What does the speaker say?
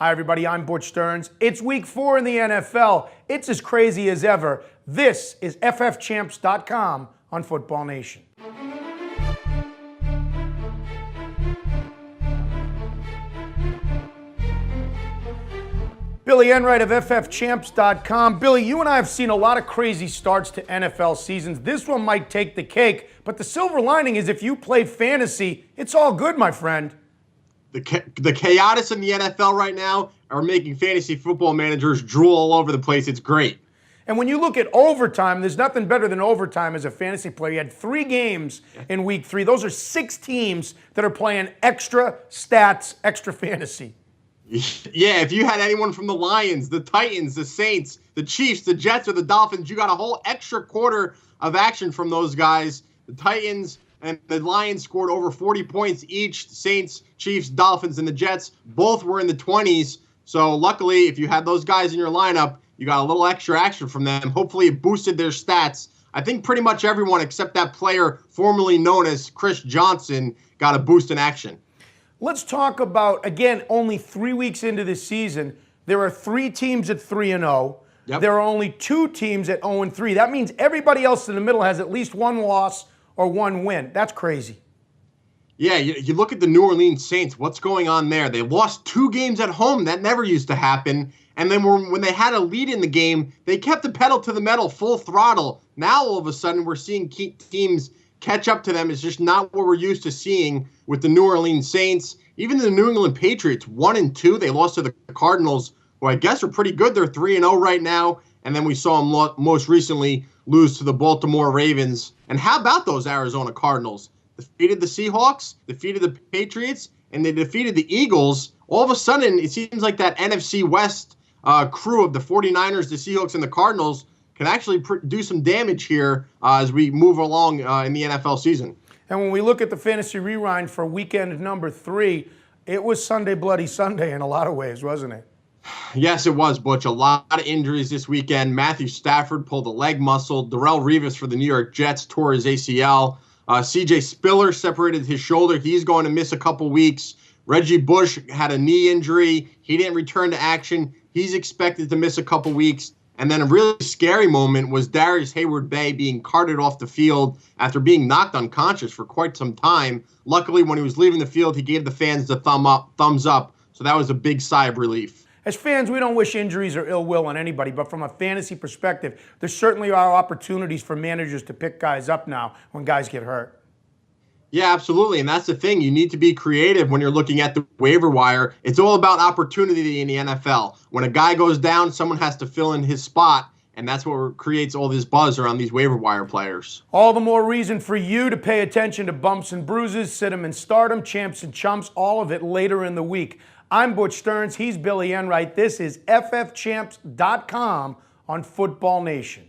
Hi everybody, I'm Butch Stearns. It's week 4 in the NFL. It's as crazy as ever. This is ffchamps.com on Football Nation. Billy Enright of ffchamps.com. Billy, you and I have seen a lot of crazy starts to NFL seasons. This one might take the cake, but the silver lining is if you play fantasy, it's all good, my friend. The chaotics in the NFL right now are making fantasy football managers drool all over the place. It's great. And when you look at overtime, there's nothing better than overtime as a fantasy player. You had 3 games in week 3. Those are 6 teams that are playing extra stats, extra fantasy. Yeah, if you had anyone from the Lions, the Titans, the Saints, the Chiefs, the Jets, or the Dolphins, you got a whole extra quarter of action from those guys. The Titans and the Lions scored over 40 points each. The Saints, Chiefs, Dolphins, and the Jets both were in the 20s. So luckily, if you had those guys in your lineup, you got a little extra action from them. Hopefully it boosted their stats. I think pretty much everyone except that player formerly known as Chris Johnson got a boost in action. Let's talk about, again, only 3 weeks into this season, there are 3 teams at 3-0. Yep. There are only 2 teams at 0-3. That means everybody else in the middle has at least 1 loss or 1 win. That's crazy. Yeah, you look at the New Orleans Saints, what's going on there? They lost 2 games at home. That never used to happen. And then when they had a lead in the game, they kept the pedal to the metal, full throttle. Now, all of a sudden, we're seeing teams catch up to them. It's just not what we're used to seeing with the New Orleans Saints. Even the New England Patriots, 1-2. They lost to the Cardinals, who I guess are pretty good. They're 3-0 right now. And then we saw them most recently lose to the Baltimore Ravens. And how about those Arizona Cardinals? Defeated the Seahawks, defeated the Patriots, and they defeated the Eagles. All of a sudden, it seems like that NFC West crew of the 49ers, the Seahawks, and the Cardinals can actually do some damage here as we move along in the NFL season. And when we look at the Fantasy Rewind for weekend number 3, it was Sunday Bloody Sunday in a lot of ways, wasn't it? Yes, it was, Butch. A lot of injuries this weekend. Matthew Stafford pulled a leg muscle. Darrelle Revis for the New York Jets tore his ACL. C.J. Spiller separated his shoulder. He's going to miss a couple weeks. Reggie Bush had a knee injury. He didn't return to action. He's expected to miss a couple weeks. And then a really scary moment was Darius Hayward-Bay being carted off the field after being knocked unconscious for quite some time. Luckily, when he was leaving the field, he gave the fans the thumbs up. So that was a big sigh of relief. As fans, we don't wish injuries or ill will on anybody, but from a fantasy perspective, there certainly are opportunities for managers to pick guys up now when guys get hurt. Yeah, absolutely. And that's the thing. You need to be creative when you're looking at the waiver wire. It's all about opportunity in the NFL. When a guy goes down, someone has to fill in his spot, and that's what creates all this buzz around these waiver wire players. All the more reason for you to pay attention to bumps and bruises, sit 'em and start 'em, champs and chumps, all of it later in the week. I'm Butch Stearns. He's Billy Enright. This is ffchamps.com on Football Nation.